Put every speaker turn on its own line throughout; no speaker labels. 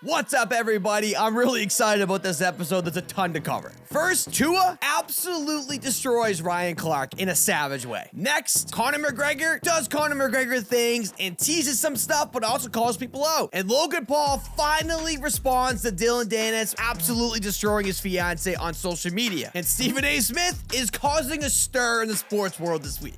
What's up, everybody? I'm really excited about this episode. There's a ton to cover. First, Tua absolutely destroys Ryan Clark in a savage way. Next, Conor McGregor does Conor McGregor things and teases some stuff, but also calls people out. And Logan Paul finally responds to Dillon Danis absolutely destroying his fiance on social media. And Stephen A. Smith is causing a stir in the sports world this week.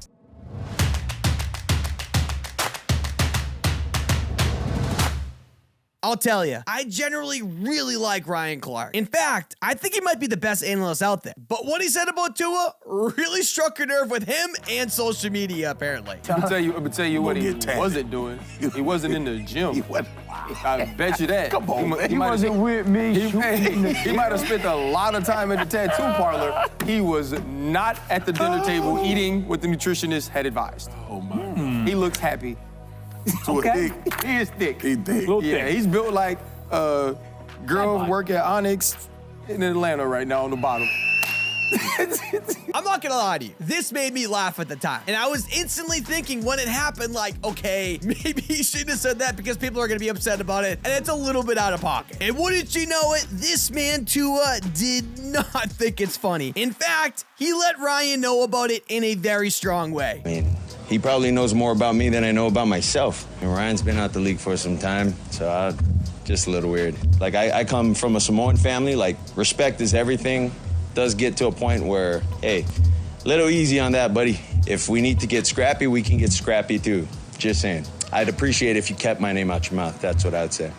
I'll tell you, I generally really like Ryan Clark. In fact, I think he might be the best analyst out there. But what he said about Tua really struck a nerve with him and social media, apparently.
I'm gonna tell you what he wasn't doing. He wasn't in the gym. I bet you that.
Come on, man.
He
wasn't with me.
He might have spent a lot of time at the tattoo parlor. He was not at the dinner table eating what the nutritionist had advised.
Oh, my.
He looks happy.
Okay.
He is thick.
He thick.
Yeah, he's built like a girl work at Onyx in Atlanta right now on the bottom.
I'm not gonna lie to you. This made me laugh at the time. And I was instantly thinking when it happened, like, okay, maybe he shouldn't have said that because people are gonna be upset about it. And it's a little bit out of pocket. And wouldn't you know it, this man Tua did not think it's funny. In fact, he let Ryan know about it in a very strong way.
I mean, he probably knows more about me than I know about myself. And Ryan's been out the league for some time, so just a little weird. Like, I come from a Samoan family, like, respect is everything. Does get to a point where, hey, little easy on that, buddy. If we need to get scrappy, we can get scrappy too. Just saying. I'd appreciate if you kept my name out your mouth. That's what I'd say.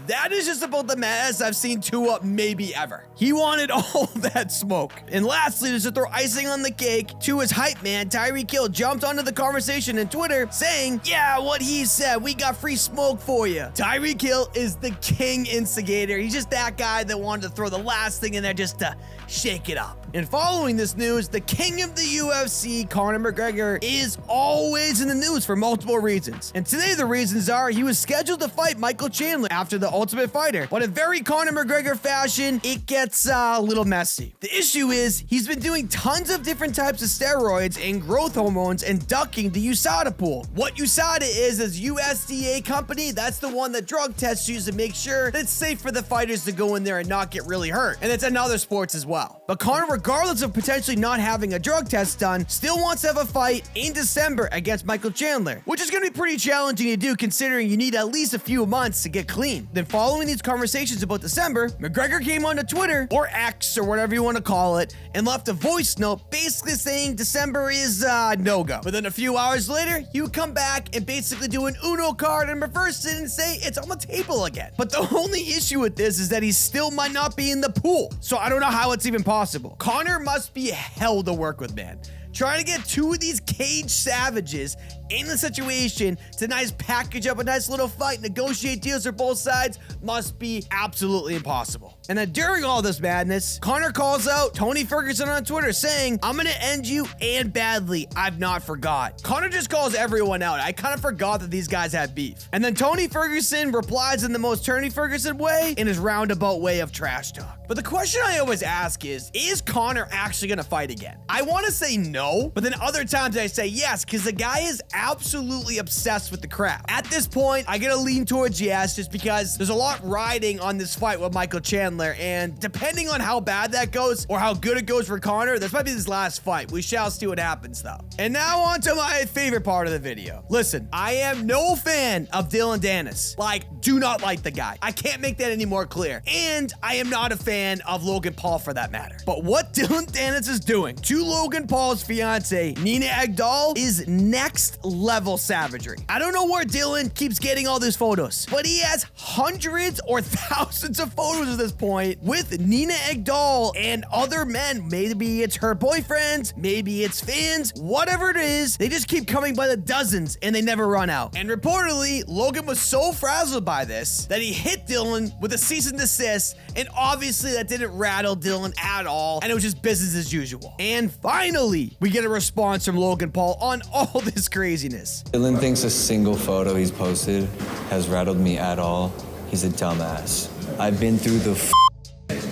That is just about the maddest I've seen Tua maybe ever. He wanted all that smoke. And lastly, just to throw icing on the cake, Tua's hype man, Tyreek Hill, jumped onto the conversation on Twitter saying, yeah, what he said, we got free smoke for you. Tyreek Hill is the king instigator. He's just that guy that wanted to throw the last thing in there just to shake it up. And following this news, the king of the UFC, Conor McGregor, is always in the news for multiple reasons. And today the reasons are he was scheduled to fight Michael Chandler after the Ultimate Fighter. But in very Conor McGregor fashion, it gets a little messy. The issue is he's been doing tons of different types of steroids and growth hormones and ducking the USADA pool. What USADA is USDA company. That's the one that drug tests you to make sure that it's safe for the fighters to go in there and not get really hurt. And it's in other sports as well. But Conor, regardless of potentially not having a drug test done, still wants to have a fight in December against Michael Chandler, which is going to be pretty challenging to do considering you need at least a few months to get clean. Then following these conversations about December, McGregor came onto Twitter, or X, or whatever you want to call it, and left a voice note basically saying December is no-go. But then a few hours later, he would come back and basically do an Uno card and reverse it and say it's on the table again. But the only issue with this is that he still might not be in the pool. So I don't know how it's even possible. Conor must be hell to work with, man. Trying to get two of these cage savages in the situation to package up a nice little fight, negotiate deals for both sides must be absolutely impossible. And then during all this madness, Conor calls out Tony Ferguson on Twitter saying, I'm gonna end you and badly. I've not forgot. Conor just calls everyone out. I kind of forgot that these guys had beef. And then Tony Ferguson replies in the most Tony Ferguson way in his roundabout way of trash talk. But the question I always ask is Conor actually gonna fight again? I want to say no, but then other times I say yes, because the guy is absolutely obsessed with the crap. At this point, I gotta lean towards yes, just because there's a lot riding on this fight with Michael Chandler, and depending on how bad that goes, or how good it goes for Conor, this might be his last fight. We shall see what happens, though. And now on to my favorite part of the video. Listen, I am no fan of Dillon Danis. Like, do not like the guy. I can't make that any more clear. And I am not a fan of Logan Paul for that matter. But what Dillon Danis is doing to Logan Paul's fiance, Nina Agdal, is next level savagery. I don't know where Dillon keeps getting all these photos, but he has hundreds or thousands of photos at this point with Nina Agdal and other men. Maybe it's her boyfriends, maybe it's fans, whatever it is, they just keep coming by the dozens and they never run out. And reportedly, Logan was so frazzled by this that he hit Dillon with a cease and desist, and obviously that didn't rattle Dillon at all, and it was just business as usual. And finally, we get a response from Logan Paul on all this craziness.
Dillon thinks a single photo he's posted has rattled me at all. He's a dumbass. I've been through the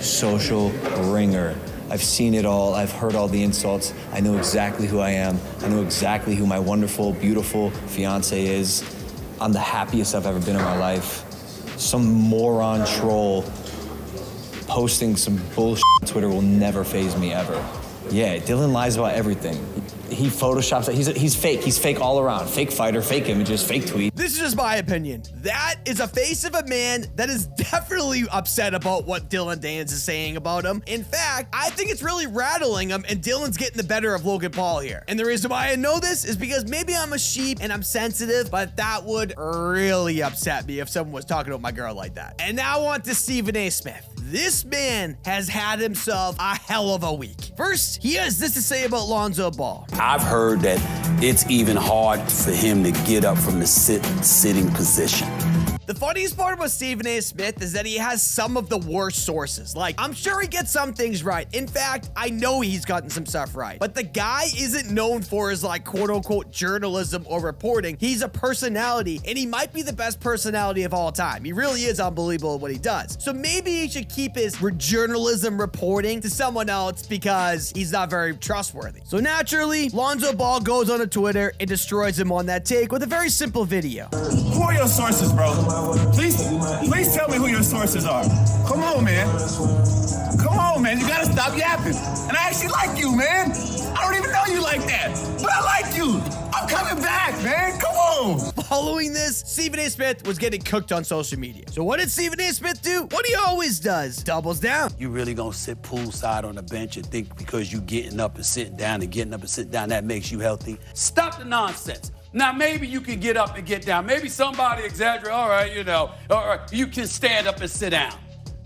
social ringer. I've seen it all. I've heard all the insults. I know exactly who I am. I know exactly who my wonderful, beautiful fiance is. I'm the happiest I've ever been in my life. some moron troll posting some bullshit on Twitter will never faze me ever. Yeah, Dillon lies about everything. He photoshops it. He's fake. He's fake all around. Fake fighter, fake images, fake tweets.
This is just my opinion. That is a face of a man that is definitely upset about what Dillon Danis is saying about him. In fact, I think it's really rattling him, and Dillon's getting the better of Logan Paul here. And the reason why I know this is because maybe I'm a sheep and I'm sensitive, but that would really upset me if someone was talking about my girl like that. And now on to Stephen A. Smith. This man has had himself a hell of a week. First, he has this to say about Lonzo Ball.
I've heard that it's even hard for him to get up from the sitting position.
The funniest part about Stephen A. Smith is that he has some of the worst sources. Like, I'm sure he gets some things right. In fact, I know he's gotten some stuff right. But the guy isn't known for his, like, quote-unquote journalism or reporting. He's a personality, and he might be the best personality of all time. He really is unbelievable at what he does. So maybe he should keep his journalism reporting to someone else because he's not very trustworthy. So naturally, Lonzo Ball goes on to Twitter and destroys him on that take with a very simple video.
Who are your sources, bro? Please tell me who your sources are. Come on, man. Come on, man. You gotta stop yapping. And I actually like you, man. I don't even know you like that, but I like you. I'm coming back, man. Come on.
Following this, Stephen A. Smith was getting cooked on social media. So what did Stephen A. Smith do? What he always does, doubles down.
You really gonna sit poolside on the bench and think because you getting up and sitting down and getting up and sitting down, that makes you healthy? Stop the nonsense. Now, maybe you can get up and get down. Maybe somebody exaggerate. All right, all right, you can stand up and sit down.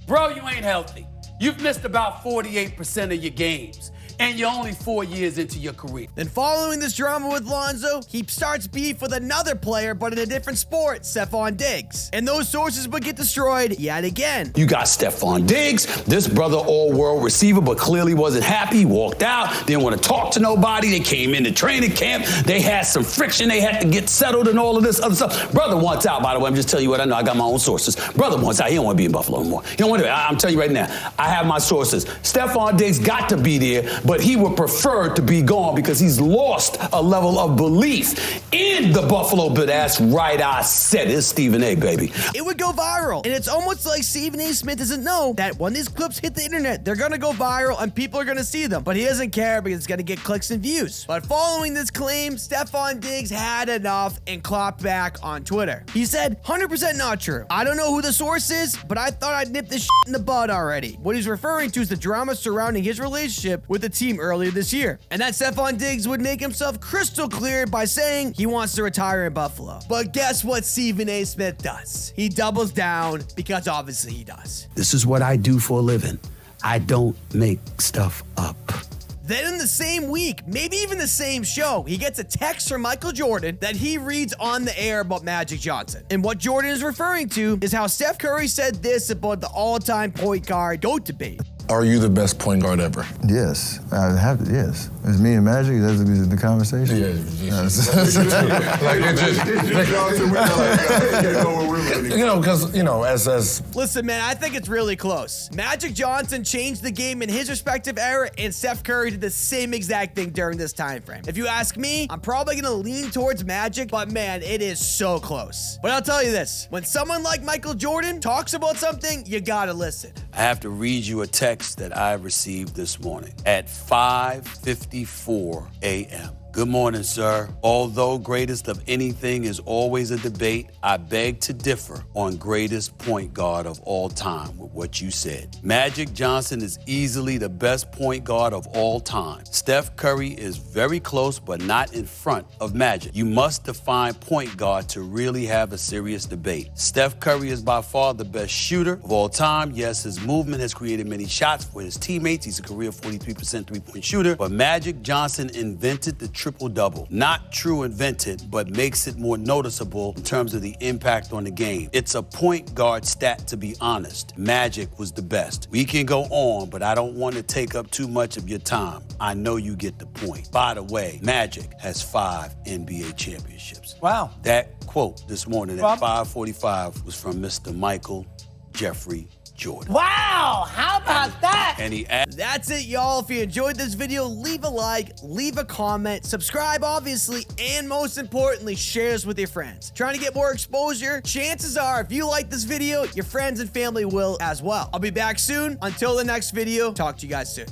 Bro, you ain't healthy. You've missed about 48% of your games, and you're only 4 years into your career.
Then following this drama with Lonzo, he starts beef with another player, but in a different sport, Stephon Diggs. And those sources would get destroyed yet again.
You got Stephon Diggs, this brother all-world receiver, but clearly wasn't happy, walked out, didn't want to talk to nobody. They came into training camp. They had some friction. They had to get settled and all of this other stuff. Brother wants out, by the way. I'm just telling you what I know. I got my own sources. Brother wants out. He don't want to be in Buffalo anymore. He don't want to. I'm telling you right now. I have my sources. Stephon Diggs got to be there, but he would prefer to be gone because he's lost a level of belief in the Buffalo Bill. That's right, I said it. It's Stephen A., baby.
It would go viral, and it's almost like Stephen A. Smith doesn't know that when these clips hit the internet, they're gonna go viral and people are gonna see them, but he doesn't care because it's gonna get clicks and views. But following this claim, Stephon Diggs had enough and clapped back on Twitter. He said, 100% not true. I don't know who the source is, but I thought I'd nip this shit in the bud already. What he's referring to is the drama surrounding his relationship with the team earlier this year. And that Stephon Diggs would make himself crystal clear by saying he wants to retire in Buffalo. But guess what Stephen A. Smith does? He doubles down because obviously he does.
This is what I do for a living. I don't make stuff up.
Then in the same week, maybe even the same show, he gets a text from Michael Jordan that he reads on the air about Magic Johnson. And what Jordan is referring to is how Steph Curry said this about the all-time point guard GOAT debate.
Are you the best point guard ever?
Yes, I have to, yes. It's me and Magic, that's the conversation?
Yeah. As
Listen, man, I think it's really close. Magic Johnson changed the game in his respective era, and Steph Curry did the same exact thing during this time frame. If you ask me, I'm probably gonna lean towards Magic, but man, it is so close. But I'll tell you this, when someone like Michael Jordan talks about something, you gotta listen.
I have to read you a text that I received this morning at 5:54 a.m. Good morning, sir. Although greatest of anything is always a debate, I beg to differ on greatest point guard of all time with what you said. Magic Johnson is easily the best point guard of all time. Steph Curry is very close, but not in front of Magic. You must define point guard to really have a serious debate. Steph Curry is by far the best shooter of all time. Yes, his movement has created many shots for his teammates. He's a career 43% three-point shooter, but Magic Johnson invented the triple-double. Not true invented, but makes it more noticeable in terms of the impact on the game. It's a point guard stat, to be honest. Magic was the best. We can go on, but I don't want to take up too much of your time. I know you get the point. By the way, Magic has 5 NBA championships.
Wow.
That quote this morning at 5:45 was from Mr. Michael Jeffrey Jordan.
Wow, how about that?
And he asked,
That's it, y'all. If you enjoyed this video, leave a like, leave a comment, subscribe, obviously, and most importantly, share this with your friends. Trying to get more exposure? Chances are, if you like this video, your friends and family will as well. I'll be back soon. Until the next video, talk to you guys soon.